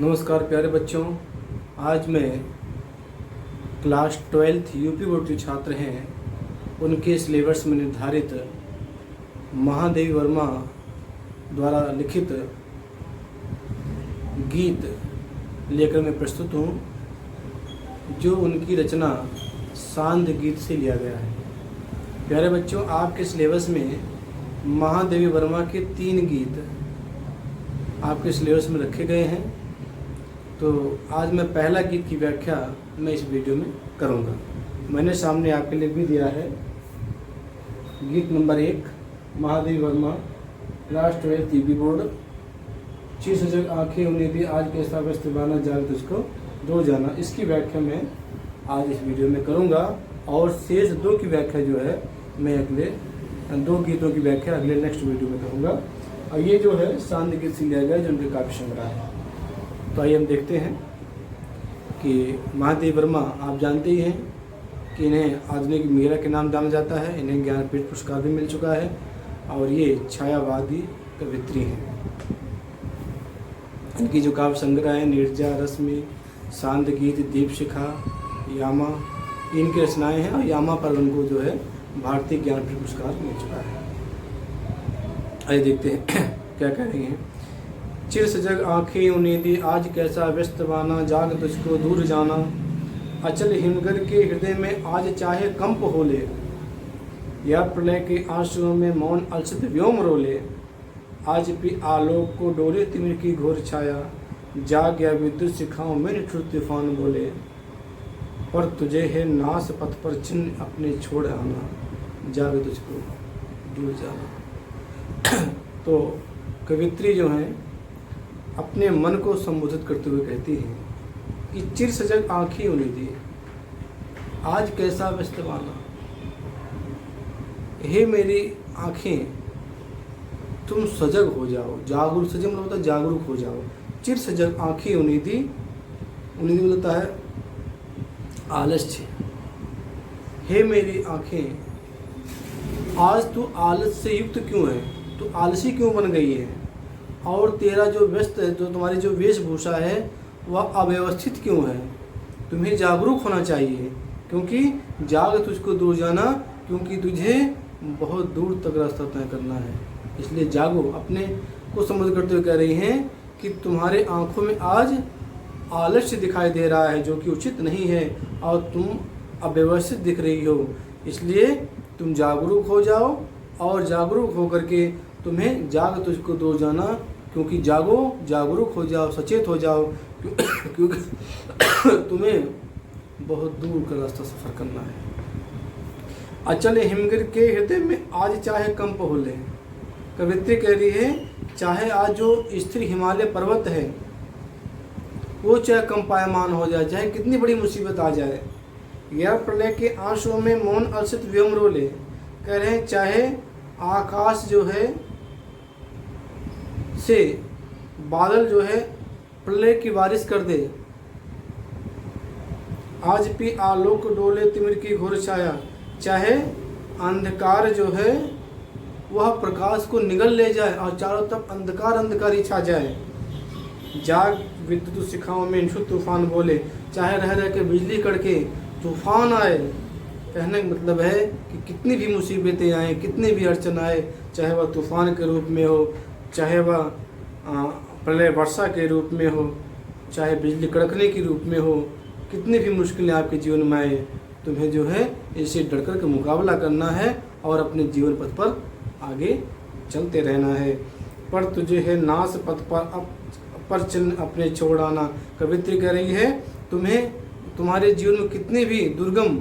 नमस्कार प्यारे बच्चों, आज मैं क्लास 12th यूपी बोर्ड के छात्र हैं उनके सिलेबस में निर्धारित महादेवी वर्मा द्वारा लिखित गीत लेकर मैं प्रस्तुत हूँ, जो उनकी रचना सांध्य गीत से लिया गया है। प्यारे बच्चों, आपके सिलेबस में महादेवी वर्मा के 3 गीत आपके सिलेबस में रखे गए हैं। तो आज मैं पहला गीत की व्याख्या मैं इस वीडियो में करूंगा। मैंने सामने आपके लिए भी दिया है गीत number 1 Mahadevi Verma class 12th UP board. चिर सजग आंखें उन्हें दी आज कैसा व्यस्त बाना जाग तुझको दूर जाना। इसकी व्याख्या मैं आज इस वीडियो में करूंगा और शेष 2 की व्याख्या जो है मैं अगले 2 गीतों की व्याख्या अगले नेक्स्ट वीडियो में करूंगा। और ये जो है सांध्य गीत से लिया गया जो उनके काव्य संग्रह है। तो आइए हम देखते हैं कि महादेवी वर्मा आप जानते ही हैं कि इन्हें आधुनिक मीरा के नाम जाना जाता है। इन्हें ज्ञानपीठ पुरस्कार भी मिल चुका है और ये छायावादी कवित्री हैं। इनकी जो काव्य संग्रह है नीरजा, रश्मि, सांध्य गीत, दीपशिखा, यामा, इनकी रचनाएं हैं और यामा पर उनको जो है भारतीय ज्ञानपीठ पुरस्कार मिल चुका है। आइए देखते हैं क्या कह रही हैं। चिर सजग आंखें उन्हें दी आज कैसा व्यस्त बाना जाग तुझको दूर जाना। अचल हिमगर के हृदय में आज चाहे कंप होले, या प्रलय के आंसुओं में मौन अलसित व्योम रोले। आज भी आलोक को डोले तिमिर की घोर छाया, जाग गया विद्युत शिखाओं में निठुर तूफान बोले। पर तुझे है नास पथ पर चिन्ह अपने छोड़ आना, जाग तुझको दूर जाना। तो कवित्री जो हैं अपने मन को संबोधित करते हुए कहती हैं कि चिर सजग आंखें उन्हें दी आज कैसा व्यस्त बाना। हे मेरी आंखें, तुम सजग हो जाओ, जागरूक, सजग मतलब होता है जागरूक हो जाओ। चिर सजग आंखें उन्हें दी बोलता है आलस्य। हे मेरी आंखें, आज तू आलस से युक्त क्यों है, तू आलसी क्यों बन गई है, और तेरा जो व्यस्त है, जो तुम्हारी जो वेशभूषा है वह अव्यवस्थित क्यों है। तुम्हें जागरूक होना चाहिए, क्योंकि जाग तुझको दूर जाना, क्योंकि तुझे बहुत दूर तक रास्ता तय करना है। इसलिए जागो। अपने को संबोधित करते हुए कह रही हैं कि तुम्हारे आंखों में आज आलस्य दिखाई दे रहा है जो कि उचित नहीं है, और तुम अव्यवस्थित दिख रही हो। इसलिए तुम जागरूक हो जाओ, और जागरूक होकर के तुम्हें जाग तुझको दूर जाना, क्योंकि जागो, जागरूक हो जाओ, सचेत हो जाओ, क्योंकि तुम्हें बहुत दूर का रास्ता सफ़र करना है। अचल हिमगिर के हृदय में आज चाहे कंप होले। कवित्री कह रही है चाहे आज जो स्थिर हिमालय पर्वत है वो चाहे कंपायमान हो जाए, चाहे कितनी बड़ी मुसीबत आ जाए, या प्रलय के आंसुओं में मौन अलसित व्योम रोले। कह रहे हैं चाहे आकाश जो है से बादल जो है प्रलय की बारिश कर दे, आज भी आलोक डोले तिमिर की घोर छाया, चाहे अंधकार जो है वह प्रकाश को निगल ले जाए और चारों तरफ अंधकार अंधकार ही छा जाए। जाग विद्युत शिखाओं में निठुर तूफान बोले, चाहे रह रह के बिजली कड़के तूफान आए। कहने का मतलब है कि कितनी भी मुसीबतें आए, कितनी भी अड़चन आए, चाहे वह तूफान के रूप में हो, चाहे वह प्रलय वर्षा के रूप में हो, चाहे बिजली कड़कने के रूप में हो, कितनी भी मुश्किलें आपके जीवन में आए, तुम्हें जो है इसे डर कर के मुकाबला करना है और अपने जीवन पथ पर आगे चलते रहना है। पर तुझे है नाश पथ पर चिन्ह अपने छोड़ आना। कवित्री कह रही है तुम्हें तुम्हारे जीवन में कितनी भी दुर्गम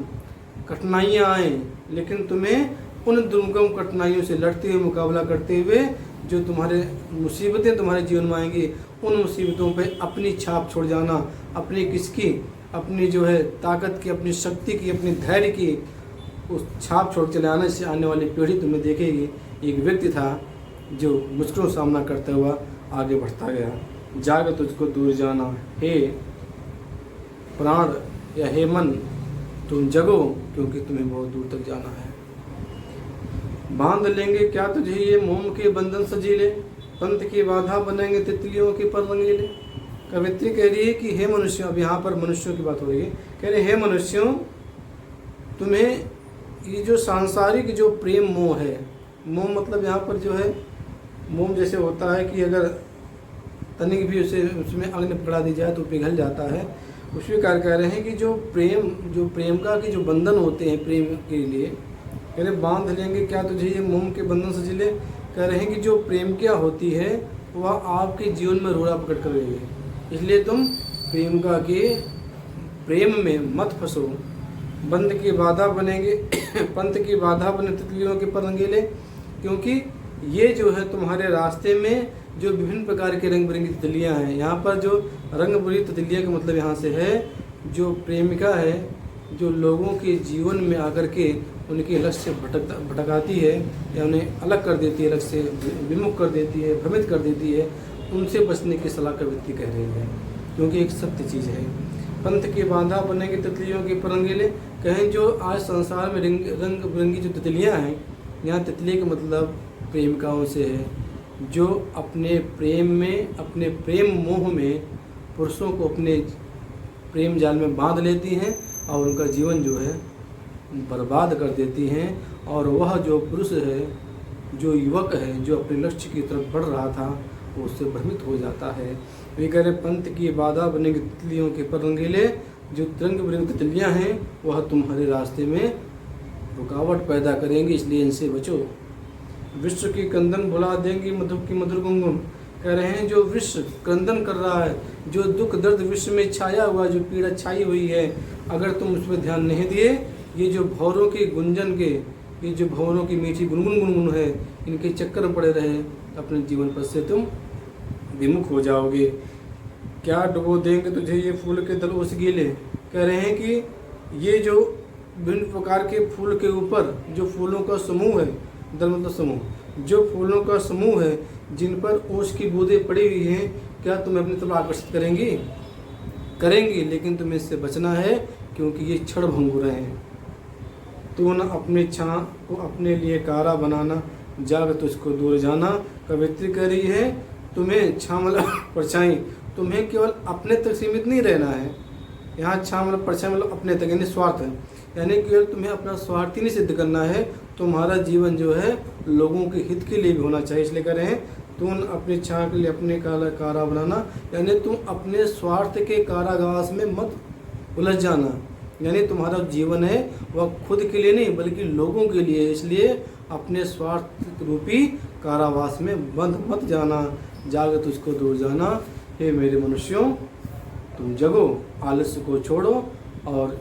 कठिनाइयाँ आए, लेकिन तुम्हें उन दुर्गम कठिनाइयों से लड़ते हुए, मुकाबला करते हुए जो तुम्हारे मुसीबतें तुम्हारे जीवन में आएंगी, उन मुसीबतों पे अपनी छाप छोड़ जाना। अपनी किसकी, अपनी जो है ताकत की, अपनी शक्ति की, अपनी धैर्य की उस छाप छोड़ चले आने से आने वाली पीढ़ी तुम्हें देखेगी। एक व्यक्ति था जो मुश्किलों का सामना करता हुआ आगे बढ़ता गया। जाग तुझको दूर जाना, हे प्राण या हे मन तुम जगो, क्योंकि तुम्हें बहुत दूर तक जाना है। बांध लेंगे क्या तुझे ये मोम के बंधन सजीले, पंथ की बाधा बनेंगे तितलियों के पर रंगीले। कवित्री कह रही है कि हे मनुष्यों, अब यहाँ पर मनुष्यों की बात हो रही है, कह रहे हे मनुष्यों, तुम्हें ये जो सांसारिक जो प्रेम मोह है, मोह मतलब यहाँ पर जो है मोम जैसे होता है कि अगर तनिक भी उसमें अग्नि पकड़ा दी जाए तो पिघल जाता है, उस प्रकार कह रहे हैं कि जो प्रेमिका के जो बंधन होते हैं प्रेम के लिए, कह रहे बांध लेंगे क्या तुझे ये मोम के बंधन से जिले। कह रहे हैं कि जो प्रेमिका होती है वह आपके जीवन में रोड़ा पकड़ कर रही है, इसलिए तुम प्रेमिका के प्रेम में मत फंसो। बंध की बाधा बनेंगे पंथ की बाधा बने तितलियों के परंगीले, क्योंकि ये जो है तुम्हारे रास्ते में जो विभिन्न प्रकार के रंग बिरंगी तितलियाँ हैं, यहाँ पर जो रंग बिरंगी तितलियाँ का मतलब यहाँ से है जो प्रेमिका है, जो लोगों के जीवन में आकर के उनके लक्ष्य से भटकाती है या उन्हें अलग कर देती है, लक्ष्य से विमुख कर देती है, भ्रमित कर देती है, उनसे बचने की सलाह कवित्री कह रही है, क्योंकि एक सत्य चीज़ है। पंथ की बाधा बनेंगे तितलियों के परंगीले, कहें जो आज संसार में रंग बिरंगी जो तितलियाँ हैं, यहाँ तितली का मतलब प्रेमिकाओं से है, जो अपने प्रेम में, अपने प्रेम मोह में पुरुषों को अपने प्रेम जाल में बांध लेती हैं और उनका जीवन जो है बर्बाद कर देती हैं। और वह जो पुरुष है, जो युवक है, जो अपने लक्ष्य की तरफ बढ़ रहा था, वो उससे भ्रमित हो जाता है। वे कह रहे पंथ की बाधा बनेंगे तितलियों के परंगीले, जो रंग बिरंगी तितलियाँ हैं वह तुम्हारे रास्ते में रुकावट पैदा करेंगी, इसलिए इनसे बचो। विश्व की क्रंदन भुला देंगी मधु की मधुर गुनगुन, कह रहे हैं जो विश्व क्रंदन कर रहा है, जो दुख दर्द विश्व में छाया हुआ, जो पीड़ा छाई हुई है, अगर तुम उस पर ध्यान नहीं दिए, ये जो भौरों के गुंजन के, ये जो भौरों की मीठी गुनगुन गुनगुन है, इनके चक्कर में पड़े रहे, अपने जीवन पथ से तुम विमुख हो जाओगे। क्या डुबो देंगे तुझे ये फूल के दल उस गीले, कह रहे हैं कि ये जो विभिन्न प्रकार के फूल के ऊपर जो फूलों का समूह है, दल मतलब समूह, जो फूलों का समूह है जिन पर ओस की बूंदें पड़ी हुई हैं, क्या तुम्हें अपनी तरफ आकर्षित करेंगी, लेकिन तुम्हें इससे बचना है, क्योंकि ये क्षण भंगुर हैं। तू न अपनी छां को अपने लिए कारा बनाना, जाग तुझको दूर जाना। कवित्री कह रही है तुम्हें छां मतलब परछाई, तुम्हें केवल अपने तक सीमित नहीं रहना है। यहाँ छां मतलब परछाई मतलब अपने तक, यानी स्वार्थ है, यानी केवल तुम्हें अपना स्वार्थ ही नहीं सिद्ध करना है, तुम्हारा जीवन जो है लोगों के हित के लिए भी होना चाहिए। इसलिए कह रहे हैं तुम अपनी छां के लिए अपने कारा बनाना, यानी तुम अपने स्वार्थ के कारावास में मत उलझ जाना, यानी तुम्हारा जीवन है वह खुद के लिए नहीं बल्कि लोगों के लिए है, इसलिए अपने स्वार्थ रूपी कारावास में बंद मत जाना, जाग तुझको दूर जाना। हे मेरे मनुष्यों, तुम जगो, आलस्य को छोड़ो और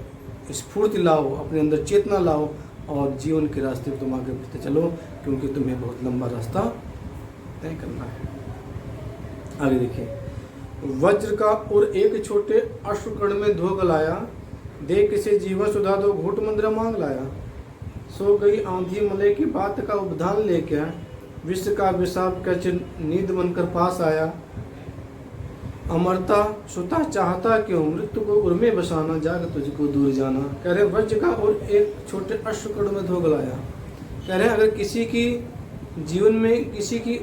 स्फूर्ति लाओ, अपने अंदर चेतना लाओ और जीवन के रास्ते पर तुम आगे बढ़ते चलो, क्योंकि तुम्हें बहुत लंबा रास्ता तय करना है। आगे देखिए, वज्र का और एक छोटे अश्वकर्ण में धोख लाया, दे किसे जीवन सुधा दो घूट मंद्र मांग लाया। सो गई आंधी मलय की बात का उपधान लेके, विश्व का विषाप कच नींद बनकर पास आया। अमरता सुता चाहता क्यों, मृत्यु को उर्मे बसाना, जाग तुझको दूर जाना। कह रहे वज्र का और एक छोटे अश्वकर्ण में धोख लाया। कह रहे अगर किसी की जीवन में किसी की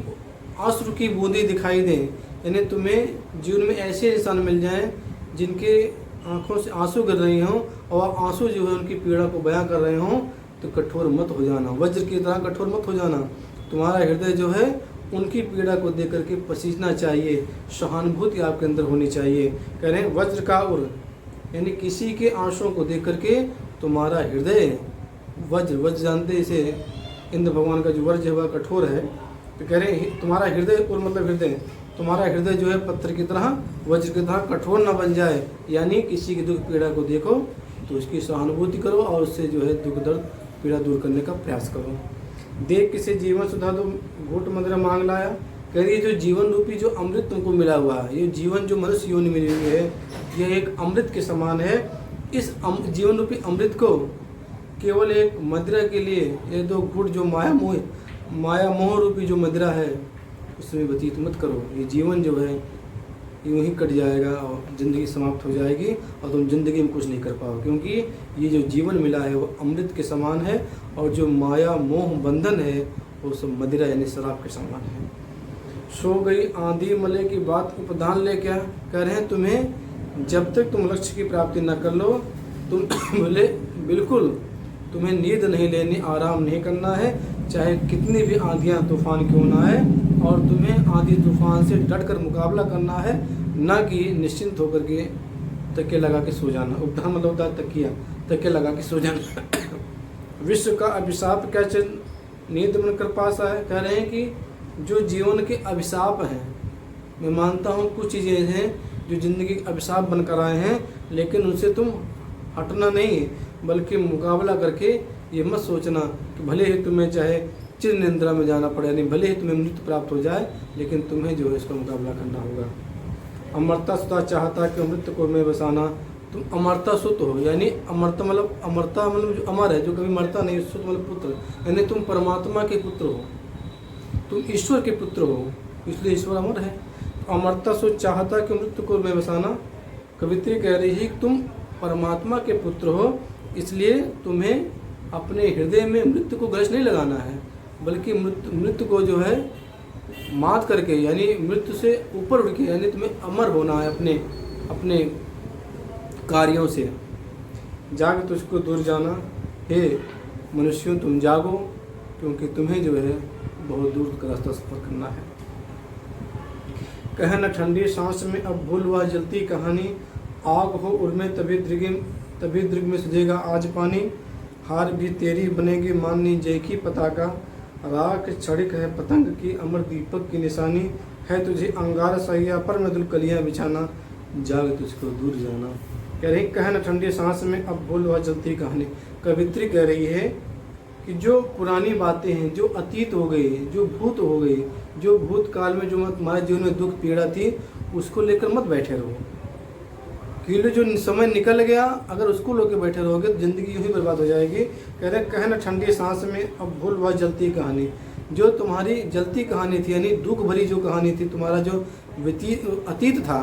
आंसू की बूंदी दिखाई दें, यानी तुम्हें जीवन में ऐसे इंसान मिल जाएं जिनके आंखों से आंसू गिर रही हों और आंसू जो है उनकी पीड़ा को बयां कर रहे हों, तो कठोर मत हो जाना, वज्र की तरह कठोर मत हो जाना। तुम्हारा हृदय जो है उनकी पीड़ा को देख करके पसीजना चाहिए, सहानुभूति आपके अंदर होनी चाहिए। कह रहे हैं वज्र का उर, यानी किसी के आंसुओं को देख करके तुम्हारा हृदय, वज्र जानते इसे, इंद्र भगवान का जो वज्र है वह कठोर है, तो कह रहे हैं तुम्हारा हृदय उर मतलब हृदय, तुम्हारा हृदय जो है पत्थर की तरह, वज्र की तरह कठोर न बन जाए, यानी किसी की दुख पीड़ा को देखो तो उसकी सहानुभूति करो और उससे जो है दुख दर्द पीड़ा दूर करने का प्रयास करो। देख किसे जीवन सुधा दो घूट मदिरा मांग लाया। कह रही जो जीवन रूपी जो अमृत तुमको मिला हुआ है, ये जीवन जो मनुष्य योनि मिली हुई है, यह एक अमृत के समान है। इस जीवन रूपी अमृत को केवल एक मदिरा के लिए ये दो घूट जो माया मोह रूपी जो मदिरा है उसमें व्यतीत मत करो। ये जीवन जो है यूँ ही कट जाएगा और ज़िंदगी समाप्त हो जाएगी और तुम ज़िंदगी में कुछ नहीं कर पाओ, क्योंकि ये जो जीवन मिला है वो अमृत के समान है और जो माया मोह बंधन है वो सब मदिरा यानी शराब के समान है। सो गई आंधी मले की बात उपधान ले क्या कह रहे हैं तुम्हें जब तक तुम लक्ष्य की प्राप्ति न कर लो तुम बोले बिल्कुल तुम्हें नींद नहीं लेनी, आराम नहीं करना है, चाहे कितनी भी आंधियां तूफान क्यों ना आए, और तुम्हें आंधी तूफान से डटकर मुकाबला करना है, न कि निश्चिंत होकर के तकिया लगा के सो जाना। उपधान मतलब होता है तकिया, तकिया लगा के सो जाना। विश्व का अभिशाप क्या नींद बनकर पास आए, कह रहे हैं कि जो जीवन के अभिशाप हैं, मैं मानता हूँ कुछ चीज़ें हैं जो ज़िंदगी के अभिशाप बनकर आए हैं, लेकिन उनसे तुम हटना नहीं बल्कि मुकाबला करके ये मत सोचना कि भले ही तुम्हें चाहे चिर निंद्रा में जाना पड़े, नहीं भले ही तुम्हें मृत्यु प्राप्त हो जाए, लेकिन तुम्हें जो है इसका मुकाबला करना होगा। अमरता सुता चाहता कि मृत्यु को मैं बसाना, तुम अमरता सुत हो, यानी अमरता मतलब जो अमर है, जो कभी मरता नहीं, सुत मतलब पुत्र, यानी तुम परमात्मा के पुत्र हो, तुम ईश्वर के पुत्र हो, इसलिए ईश्वर अमर है। अमरता सुत चाहता कि मृत्यु को मैं बसाना, कवित्री कह रही है कि तुम परमात्मा के पुत्र हो, इसलिए तुम्हें अपने हृदय में मृत्यु को ग्रस नहीं लगाना है, बल्कि मृत्यु को जो है मात करके, यानी मृत्यु से ऊपर उठ के, यानी तुम्हें अमर होना है अपने कार्यों से। जाग तुझको दूर जाना, हे मनुष्यों तुम जागो, क्योंकि तुम्हें जो है बहुत दूर का रास्ता सफर करना है। कह न ठंडी सांस में अब भूल वह जलती कहानी, आग हो उर्मे तभी दृग में सजेगा आज पानी, हार भी तेरी बनेगी माननी जय की पताका, राख छड़िक है पतंग की अमर दीपक की निशानी, है तुझे अंगार सहिया पर मधुल कलियां बिछाना, जाग तुझको दूर जाना। कह रही कह न ठंडी सांस में अब भूल वह जलती कहानी, कवित्री कह रही है कि जो पुरानी बातें हैं, जो अतीत हो गई, जो भूत हो गई, जो भूतकाल में जो तुम्हारे जीवन में दुख पीड़ा थी, उसको लेकर मत बैठे रहो, कि जो समय निकल गया अगर उसको लेकर बैठे रहोगे तो ज़िंदगी यूँ ही बर्बाद हो जाएगी। कह रहे कह न ठंडी सांस में अब भूल वह जलती कहानी, जो तुम्हारी जलती कहानी थी, यानी दुख भरी जो कहानी थी, तुम्हारा जो अतीत था,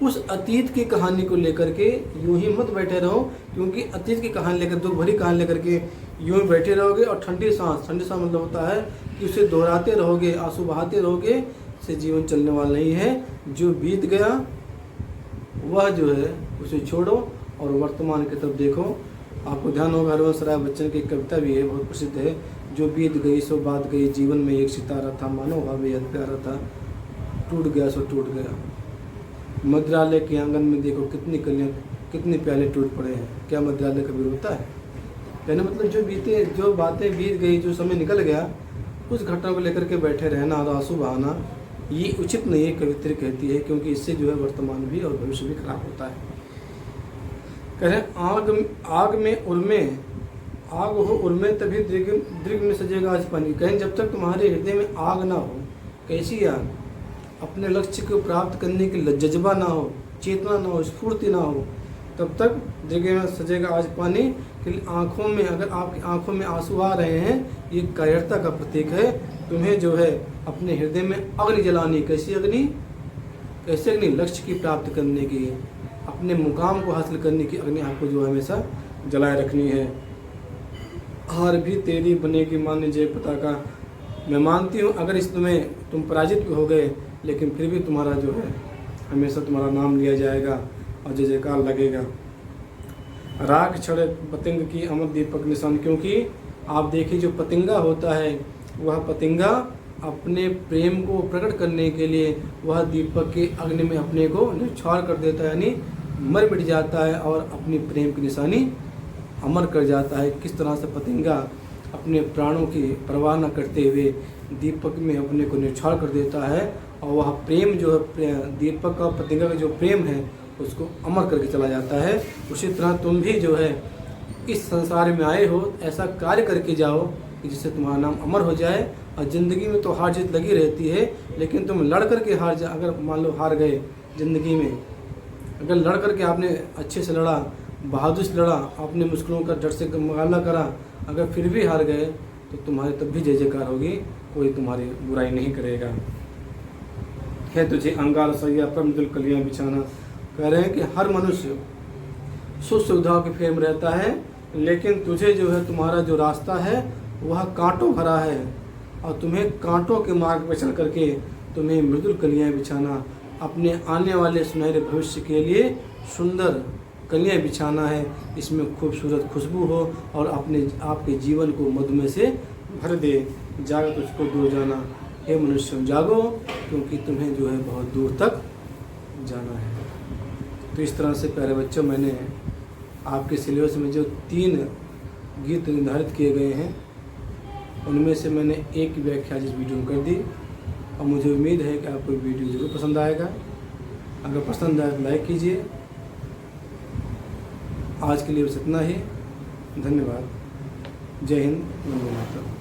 उस अतीत की कहानी को लेकर के यूँ ही मत बैठे रहो, क्योंकि अतीत की कहानी लेकर, दुख भरी कहानी लेकर के यूँ बैठे रहोगे और ठंडी सांस मतलब होता है कि उसे दोहराते रहोगे, आंसू बहाते रहोगे, से जीवन चलने वाला नहीं है। जो बीत गया वह जो है उसे छोड़ो और वर्तमान की तरफ देखो। आपको ध्यान होगा हरवंश राय बच्चन की कविता भी है, बहुत प्रसिद्ध है, जो बीत गई सो बात गई, जीवन में एक सितारा था, मानो हवा बेहद प्यारा था, टूट गया सो टूट गया। मंदिरालय के आंगन में देखो कितनी कलियाँ, कितने प्याले टूट पड़े हैं, क्या मंदिरालय कभी रोता है? कहने मतलब जो बातें बीत गई, जो समय निकल गया, उस घटना को लेकर के बैठे रहना और आंसू बहाना ये उचित नहीं है, कवित्री कहती है, क्योंकि इससे जो है वर्तमान भी और भविष्य भी खराब होता है। कह रहे आग में उर्मे, आग हो उर्मे तभी दृग में सजेगा आज पानी। कहें जब तक तुम्हारे हृदय में आग ना हो, कैसी आग? अपने लक्ष्य को प्राप्त करने की जज्बा ना हो, चेतना ना हो, स्फूर्ति ना हो, तब तक दृग में सजेगा आज पानी। कि आँखों में, अगर आपकी आँखों में आंसू आ रहे हैं, ये कायरता का प्रतीक है। तुम्हें जो है अपने हृदय में अग्नि जलानी, कैसी अग्नि? कैसे अग्नि? लक्ष्य की प्राप्त करने की, अपने मुकाम को हासिल करने की अग्नि आपको जो हमेशा जलाए रखनी है। हार भी तेरी बनेगी मान्य जय पताका, मैं मानती हूँ अगर इसमें तुम पराजित भी हो गए, लेकिन फिर भी तुम्हारा जो है हमेशा तुम्हारा नाम लिया जाएगा और जय जयकार लगेगा। राग छड़े पतंग की अमर दीपक निशान, क्योंकि आप देखिए जो पतंगा होता है, वह पतंगा अपने प्रेम को प्रकट करने के लिए वह दीपक के अग्नि में अपने को न्यौछावर कर देता है, यानी मर मिट जाता है और अपनी प्रेम की निशानी अमर कर जाता है। किस तरह से पतंगा अपने प्राणों की परवाह न करते हुए दीपक में अपने को न्यौछावर कर देता है, और वह प्रेम जो है दीपक का पतंगा का जो प्रेम है उसको अमर करके चला जाता है। उसी तरह तुम भी जो है इस संसार में आए हो, ऐसा कार्य करके जाओ कि जिससे तुम्हारा नाम अमर हो जाए। और ज़िंदगी में तो हार जीत लगी रहती है, लेकिन तुम लड़ करके अगर मान लो हार गए ज़िंदगी में, अगर लड़ करके आपने अच्छे से लड़ा, बहादुर से लड़ा, आपने मुश्किलों का डट से मुकाबला करा, अगर फिर भी हार गए तो तुम्हारे तब भी जय जयकार होगी, कोई तुम्हारी बुराई नहीं करेगा। है तुझे अंगार सैया पर मधुल कलियां बिछाना, कह रहे हैं कि हर मनुष्य सुख सुविधाओं के फेर में रहता है, लेकिन तुझे जो है तुम्हारा जो रास्ता है वह कांटों भरा है, और तुम्हें कांटों के मार्ग पर चल करके तुम्हें मृदुल कलियां बिछाना, अपने आने वाले सुनहरे भविष्य के लिए सुंदर कलियां बिछाना है, इसमें खूबसूरत खुशबू हो और अपने आपके जीवन को मधुमेह से भर दे। जागो तुझको दूर जाना, हे मनुष्य जागो, क्योंकि तुम्हें जो है बहुत दूर तक जाना है। तो इस तरह से प्यारे बच्चों, मैंने आपके सिलेबस में जो 3 गीत निर्धारित किए गए हैं उनमें से मैंने एक की व्याख्या इस वीडियो में कर दी, और मुझे उम्मीद है कि आपको वीडियो ज़रूर पसंद आएगा। अगर पसंद आए तो लाइक कीजिए। आज के लिए बस इतना ही। धन्यवाद। जय हिंद, वंदे मातरम।